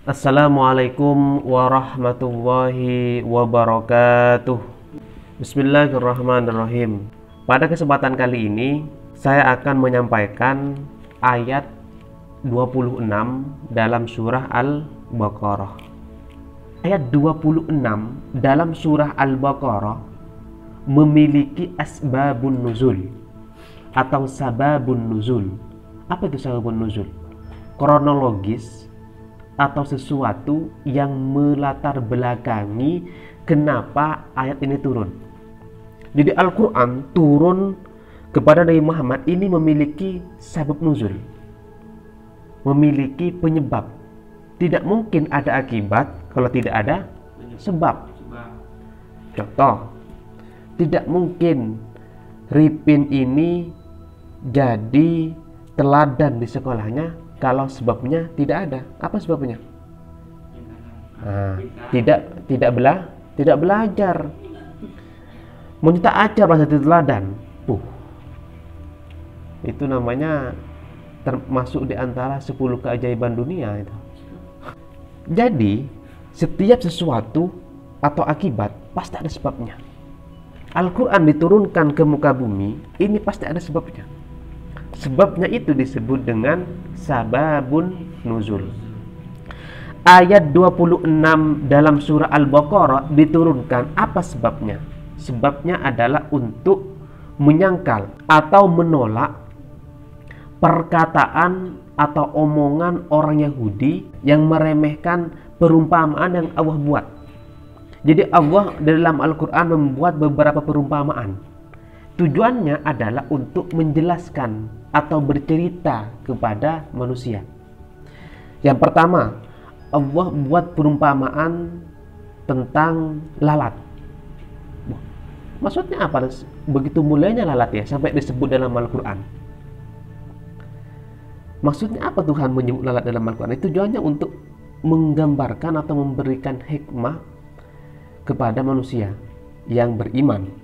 Assalamualaikum warahmatullahi wabarakatuh. Bismillahirrahmanirrahim. Pada kesempatan kali ini saya akan menyampaikan ayat 26 dalam surah Al-Baqarah. Ayat 26 dalam surah Al-Baqarah memiliki asbabun nuzul atau sababun nuzul. Apa itu sababun nuzul? Kronologis atau sesuatu yang melatar belakangi kenapa ayat ini turun. Jadi Al-Quran turun kepada Nabi Muhammad ini memiliki sabab nuzul, memiliki penyebab. Tidak mungkin ada akibat kalau tidak ada sebab. Contoh, tidak mungkin Ripin ini jadi teladan di sekolahnya kalau sebabnya tidak ada. Apa sebabnya? Tidak belajar. Mau ajar bahasa teladan. Itu namanya termasuk di antara 10 keajaiban dunia itu. Jadi, setiap sesuatu atau akibat pasti ada sebabnya. Al-Quran diturunkan ke muka bumi, ini pasti ada sebabnya. Sebabnya itu disebut dengan sababun nuzul. Ayat 26 dalam surah Al-Baqarah diturunkan. Apa sebabnya? Sebabnya adalah untuk menyangkal atau menolak perkataan atau omongan orang Yahudi yang meremehkan perumpamaan yang Allah buat. Jadi Allah dalam Al-Quran membuat beberapa perumpamaan. Tujuannya adalah untuk menjelaskan atau bercerita kepada manusia. Yang pertama, Allah buat perumpamaan tentang lalat. Maksudnya apa? Begitu mulianya lalat ya, sampai disebut dalam Al-Quran. Maksudnya apa Tuhan menyebut lalat dalam Al-Quran? Tujuannya untuk menggambarkan atau memberikan hikmah kepada manusia yang beriman.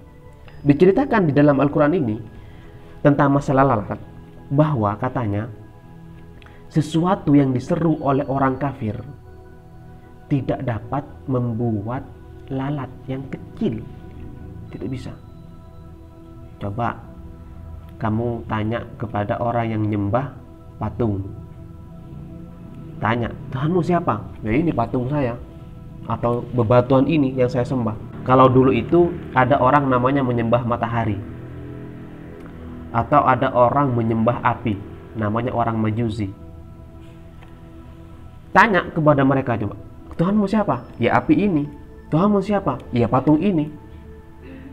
Diceritakan di dalam Al-Quran ini tentang masalah lalat, bahwa katanya sesuatu yang diseru oleh orang kafir tidak dapat membuat lalat yang kecil. Tidak bisa. Coba kamu tanya kepada orang yang nyembah patung. Tanya, Tuhanmu siapa? Ya ini patung saya, atau bebatuan ini yang saya sembah. Kalau dulu itu ada orang namanya menyembah matahari, atau ada orang menyembah api, namanya orang Majusi. Tanya kepada mereka, coba, Tuhanmu siapa? Ya api ini. Tuhanmu siapa? Ya patung ini.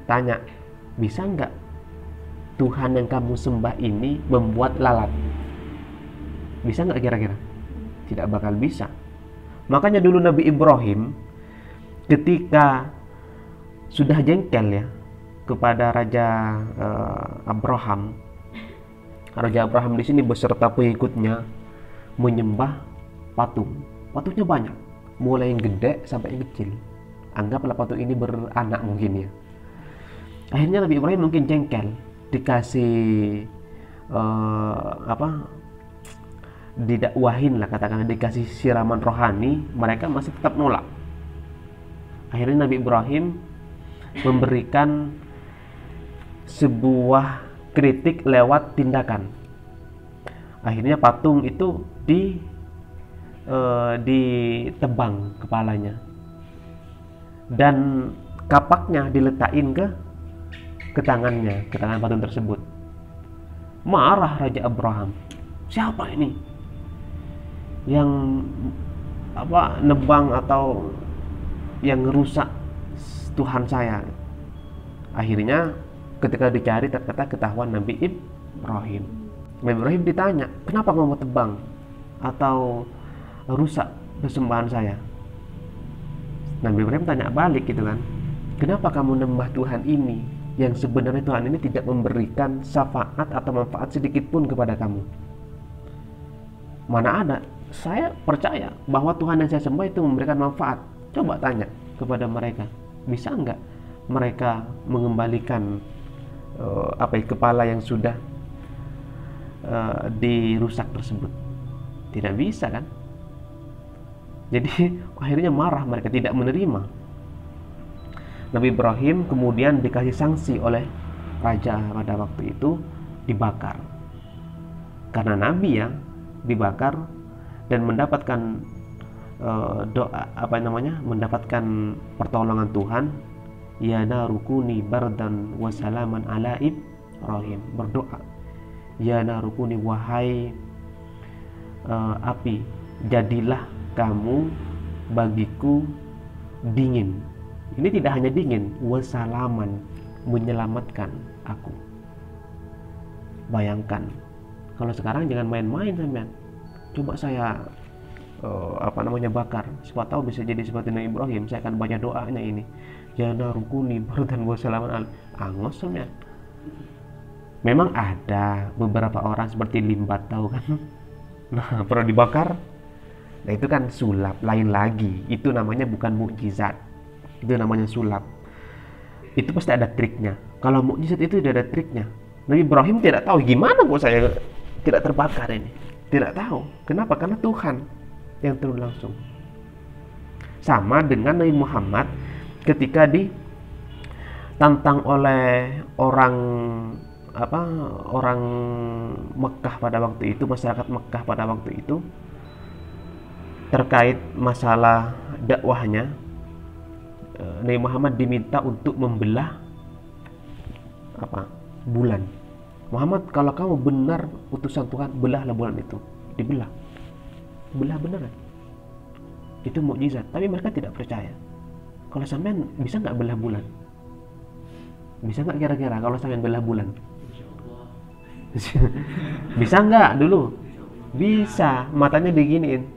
Tanya, bisa nggak Tuhan yang kamu sembah ini membuat lalat? Bisa nggak kira-kira? Tidak bakal bisa. Makanya dulu Nabi Ibrahim ketika sudah jengkel ya kepada Raja Abraham. Raja Abraham di sini beserta pengikutnya menyembah patung. Patungnya banyak, mulai yang gede sampai yang kecil. Anggaplah patung ini beranak mungkin ya. Akhirnya Nabi Ibrahim mungkin jengkel, dikasih didakwahin lah, katakanlah dikasih siraman rohani, mereka masih tetap nolak. Akhirnya Nabi Ibrahim memberikan sebuah kritik lewat tindakan. Akhirnya patung itu ditebang kepalanya dan kapaknya diletakin ke tangan patung tersebut. Marah Raja Abraham. Siapa ini yang nebang atau yang ngerusak Tuhan saya? Akhirnya ketika dicari ternyata ketahuan Nabi Ibrahim. Nabi Ibrahim ditanya, kenapa kamu mau tebang atau rusak persembahan saya? Nabi Ibrahim tanya balik gitu kan, kenapa kamu nembah Tuhan ini yang sebenarnya Tuhan ini tidak memberikan syafaat atau manfaat sedikit pun kepada kamu? Mana ada, saya percaya bahwa Tuhan yang saya sembah itu memberikan manfaat. Coba tanya kepada mereka, bisa nggak mereka mengembalikan kepala yang sudah dirusak tersebut? Tidak bisa kan? Jadi akhirnya marah, mereka tidak menerima. Nabi Ibrahim kemudian dikasih sanksi oleh raja pada waktu itu, dibakar. Karena Nabi ya dibakar dan mendapatkan mendapatkan pertolongan Tuhan. Ya narukuni bardan wa salaman ala Ibrahim, berdoa, ya narukuni, wahai api, jadilah kamu bagiku dingin. Ini tidak hanya dingin, wasalaman, menyelamatkan aku. Bayangkan, kalau sekarang jangan main-main sampean. Coba saya bakar, siapa tahu bisa jadi seperti Nabi Ibrahim. Saya akan baca doanya ini, ya narukuni bardan wasalaman angos sampean. Memang ada beberapa orang seperti Limbat, tahu kan? Nah, pernah dibakar. Nah, itu kan sulap, lain lagi. Itu namanya bukan mukjizat, itu namanya sulap. Itu pasti ada triknya. Kalau mukjizat itu tidak ada triknya. Nabi Ibrahim tidak tahu gimana kok saya tidak terbakar ini. Tidak tahu. Kenapa? Karena Tuhan yang turun langsung. Sama dengan Nabi Muhammad ketika ditantang oleh orang Mekah pada waktu itu, masyarakat Mekah pada waktu itu, terkait masalah dakwahnya. Nabi Muhammad diminta untuk membelah bulan. Muhammad, kalau kamu benar utusan Tuhan, belahlah bulan itu. Dibelah, belah beneran. Itu mukjizat. Tapi mereka tidak percaya. Kalau sampean bisa nggak belah bulan? Bisa nggak kira-kira kalau sampean belah bulan? Bisa nggak dulu? Bisa. Matanya diginiin.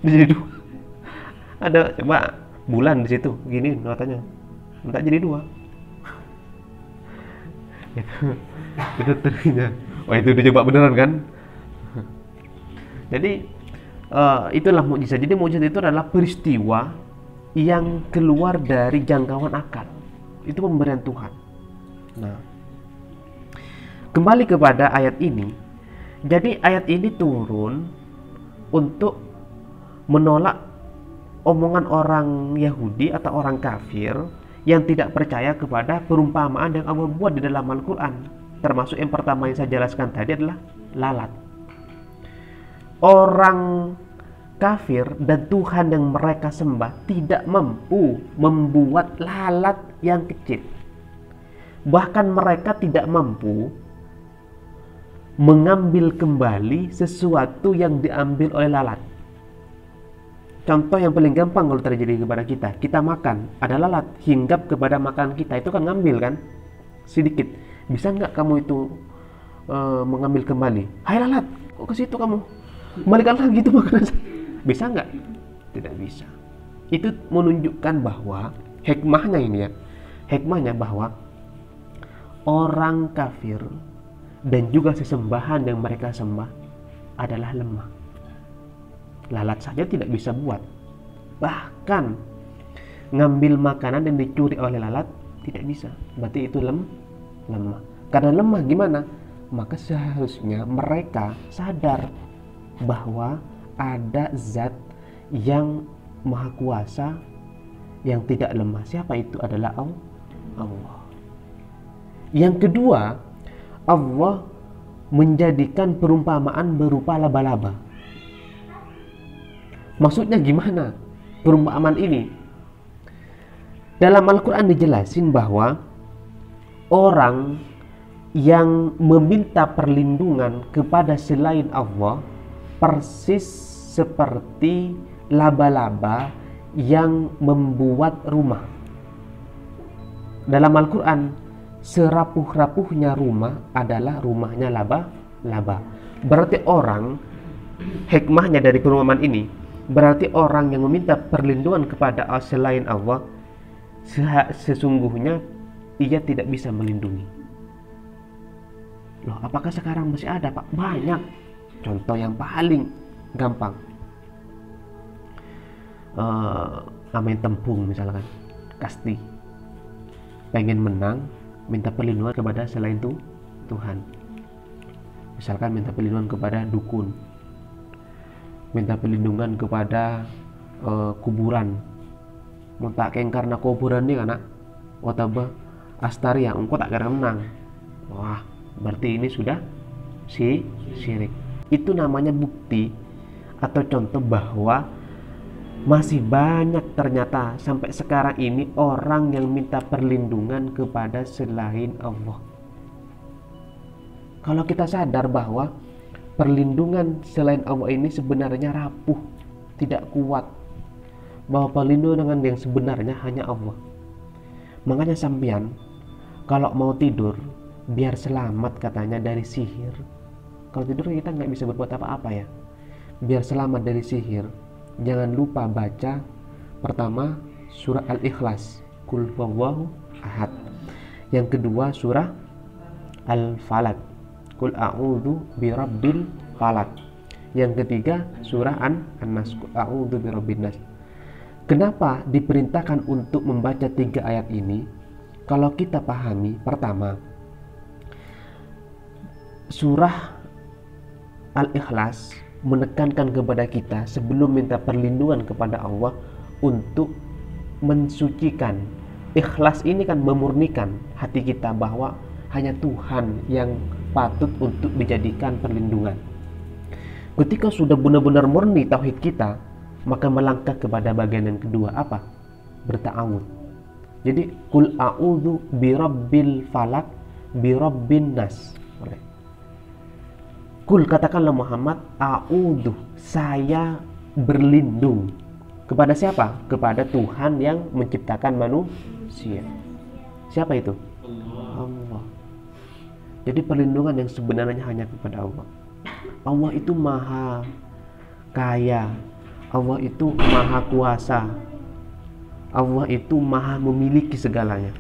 Jadi dua. Ada coba bulan di situ, giniin matanya. Minta jadi dua. Itu triknya. Wah, itu udah coba beneran kan? Jadi itulah mukjizat. Jadi mukjizat itu adalah peristiwa yang keluar dari jangkauan akal. Itu pemberian Tuhan. Nah, kembali kepada ayat ini. Jadi ayat ini turun untuk menolak omongan orang Yahudi atau orang kafir yang tidak percaya kepada perumpamaan yang Allah buat di dalam Al-Quran. Termasuk yang pertama yang saya jelaskan tadi adalah lalat. Orang kafir dan Tuhan yang mereka sembah tidak mampu membuat lalat yang kecil. Bahkan mereka tidak mampu mengambil kembali sesuatu yang diambil oleh lalat. Contoh yang paling gampang kalau terjadi kepada kita, kita makan, ada lalat hinggap kepada makanan kita, itu kan ngambil kan sedikit. Bisa nggak kamu itu mengambil kembali? Hai lalat, kok ke situ kamu? Kembalikan lagi itu makanan. Bisa nggak? Tidak bisa. Itu menunjukkan bahwa hikmahnya ini ya, hikmahnya bahwa orang kafir dan juga sesembahan yang mereka sembah adalah lemah. Lalat saja tidak bisa buat. Bahkan ngambil makanan yang dicuri oleh lalat tidak bisa. Berarti itu lemah. Karena lemah gimana? Maka seharusnya mereka sadar bahwa ada zat yang maha kuasa yang tidak lemah. Siapa itu? Adalah Allah. Yang kedua, Allah menjadikan perumpamaan berupa laba-laba. Maksudnya gimana perumpamaan ini? Dalam Al-Quran dijelasin bahwa orang yang meminta perlindungan kepada selain Allah persis seperti laba-laba yang membuat rumah. Dalam Al-Quran, serapuh-rapuhnya rumah adalah rumahnya laba-laba. Berarti orang, hikmahnya dari perumpamaan ini, berarti orang yang meminta perlindungan kepada selain Allah sesungguhnya ia tidak bisa melindungi. Loh, apakah sekarang masih ada, Pak? Banyak. Contoh yang paling gampang, main tempung misalkan, kasti, pengen menang, minta perlindungan kepada selain Tuhan. Misalkan minta perlindungan kepada dukun. minta perlindungan kepada kuburan. Mun tak keng karena kuburan nih anak otaba astari yang engkau tak kenang. Wah, berarti ini sudah syirik. Itu namanya bukti atau contoh bahwa masih banyak ternyata sampai sekarang ini orang yang minta perlindungan kepada selain Allah. Kalau kita sadar bahwa perlindungan selain Allah ini sebenarnya rapuh, tidak kuat, bahwa perlindungan yang sebenarnya hanya Allah. Makanya sampean kalau mau tidur biar selamat katanya dari sihir. Kalau tidur kita nggak bisa berbuat apa-apa ya. Biar selamat dari sihir, jangan lupa baca pertama surah Al-Ikhlas, Qul huwallahu ahad. Yang kedua surah Al-Falaq, Qul a'udzu birabbil falaq. Yang ketiga surah An-Nas, Qul a'udzu birabbin nas. Kenapa diperintahkan untuk membaca 3 ayat ini? Kalau kita pahami, pertama, surah Al-Ikhlas menekankan kepada kita sebelum minta perlindungan kepada Allah untuk mensucikan. Ikhlas ini kan memurnikan hati kita bahwa hanya Tuhan yang patut untuk dijadikan perlindungan. Ketika sudah benar-benar murni tauhid kita, maka melangkah kepada bagian yang kedua, apa? Berta'awud. Jadi Qul a'udzu birabbil falaq birabbin nas. Qul, katakanlah Muhammad, a'udzu, saya berlindung kepada siapa? Kepada Tuhan yang menciptakan manusia. Siapa itu? Allah. Jadi perlindungan yang sebenarnya hanya kepada Allah. Allah itu maha kaya, Allah itu maha kuasa, Allah itu maha memiliki segalanya.